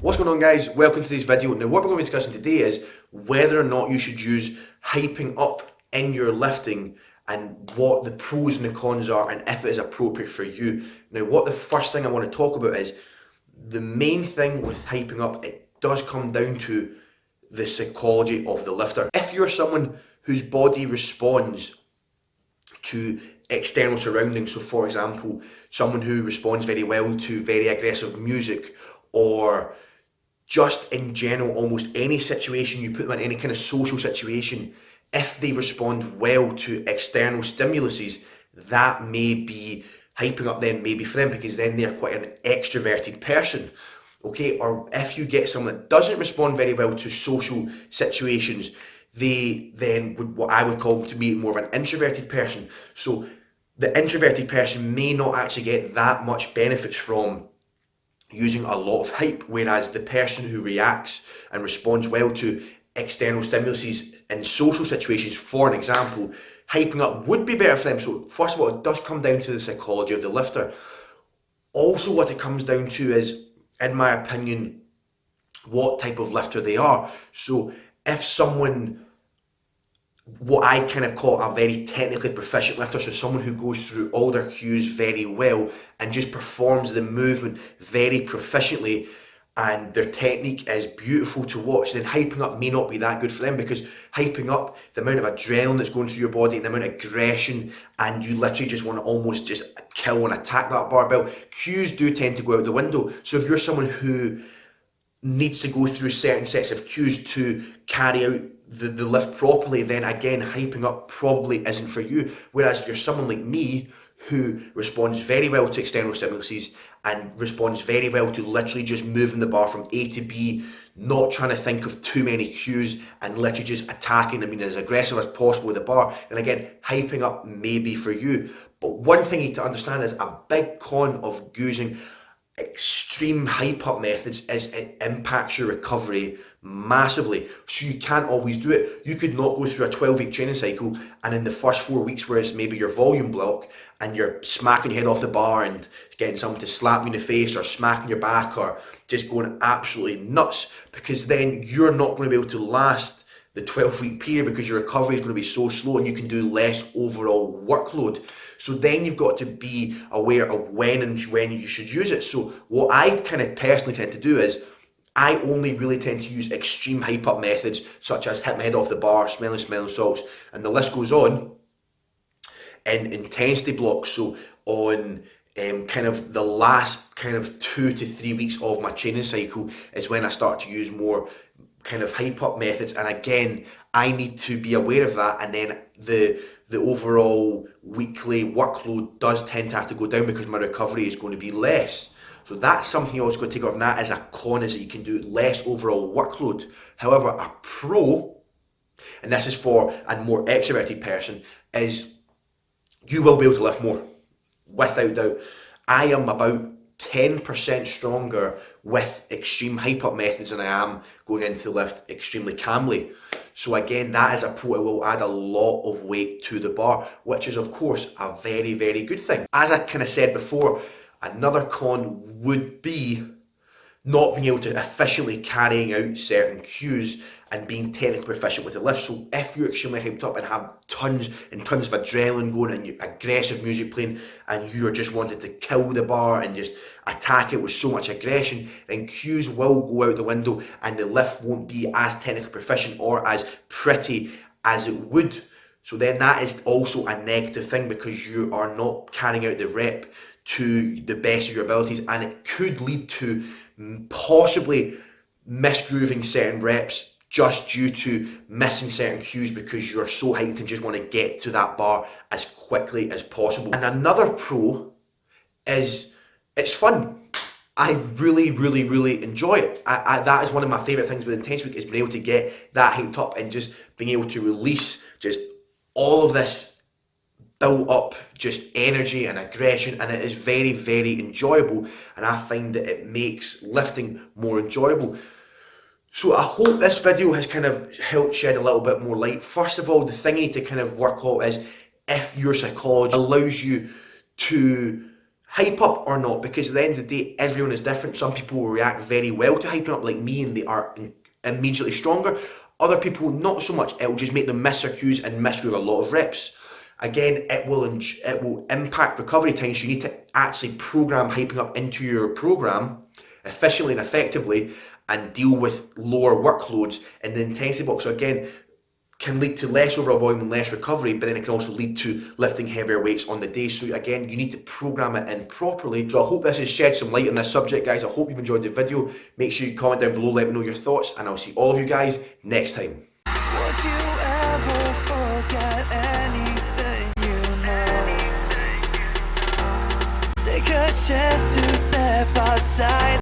What's going on, guys? Welcome to today's video. Now what we're going to be discussing today is whether or not you should use hyping up in your lifting and what the pros and the cons are and if it is appropriate for you. Now what the first thing I want to talk about is the main thing with hyping up, it does come down to the psychology of the lifter. If you're someone whose body responds to external surroundings, so for example, someone who responds very well to very aggressive music, or just in general, almost any situation you put them in, any kind of social situation, if they respond well to external stimuluses, that may be hyping up them, maybe for them, because then they're quite an extroverted person. Okay, or if you get someone that doesn't respond very well to social situations, they then would, what I would call to be more of an introverted person. So the introverted person may not actually get that much benefits from using a lot of hype, whereas the person who reacts and responds well to external stimuluses in social situations, for an example, hyping up would be better for them. So first of all, it does come down to the psychology of the lifter. Also, what it comes down to is, in my opinion, what type of lifter they are. So if someone, what I kind of call a very technically proficient lifter, so someone who goes through all their cues very well and just performs the movement very proficiently, and their technique is beautiful to watch, then hyping up may not be that good for them, because hyping up, the amount of adrenaline that's going through your body and the amount of aggression, and you literally just want to almost just kill and attack that barbell, cues do tend to go out the window. So if you're someone who needs to go through certain sets of cues to carry out the lift properly, then again, hyping up probably isn't for you. Whereas if you're someone like me who responds very well to external stimuluses and responds very well to literally just moving the bar from A to B, not trying to think of too many cues and literally just attacking, as aggressive as possible with the bar, then again, hyping up may be for you. But one thing you need to understand is a big con of using extreme hype up methods is it impacts your recovery massively. So you can't always do it. You could not go through a 12-week training cycle and in the first 4 weeks where it's maybe your volume block and you're smacking your head off the bar and getting someone to slap you in the face or smacking your back or just going absolutely nuts, because then you're not going to be able to last the 12-week period because your recovery is going to be so slow and you can do less overall workload. So then you've got to be aware of when you should use it. So what I kind of personally tend to do is I only really tend to use extreme hype up methods, such as hit my head off the bar, smelling salts, and the list goes on, in intensity blocks. So on kind of the last kind of 2 to 3 weeks of my training cycle is when I start to use more kind of hype up methods, and again, I need to be aware of that, and then the overall weekly workload does tend to have to go down because my recovery is going to be less. So that's something you always got to take off, and that is a con, is that you can do less overall workload. However, a pro, and this is for a more extroverted person, is you will be able to lift more, without doubt. I am about 10% stronger with extreme hype up methods than I am going into the lift extremely calmly. So again, that is a pro. It will add a lot of weight to the bar, which is of course a very, very good thing. As I kind of said before, another con would be not being able to efficiently carrying out certain cues and being technically proficient with the lift. So if you're extremely hyped up and have tons and tons of adrenaline going and aggressive music playing and you're just wanting to kill the bar and just attack it with so much aggression, then cues will go out the window and the lift won't be as technically proficient or as pretty as it would. So then that is also a negative thing, because you are not carrying out the rep to the best of your abilities, and it could lead to possibly misgrooving certain reps just due to missing certain cues because you're so hyped and just want to get to that bar as quickly as possible. And another pro is it's fun. I really, really, really enjoy it. That is one of my favourite things with Intense Week, is being able to get that hyped up and just being able to release just all of this built up just energy and aggression, and it is very, very enjoyable, and I find that it makes lifting more enjoyable. So I hope this video has kind of helped shed a little bit more light. First of all, the thing you need to kind of work out is if your psychology allows you to hype up or not, because at the end of the day, everyone is different. Some people will react very well to hyping up like me and they are immediately stronger. Other people, not so much. It'll just make them miss their cues and miss with a lot of reps. Again, it will impact recovery time, so you need to actually program hyping up into your program efficiently and effectively and deal with lower workloads in the intensity box. So again, can lead to less overall volume and less recovery, but then it can also lead to lifting heavier weights on the day. So again, you need to program it in properly. So I hope this has shed some light on this subject, guys. I hope you've enjoyed the video. Make sure you comment down below, let me know your thoughts, and I'll see all of you guys next time. Would you ever forget anything you know? Take a chance to step outside.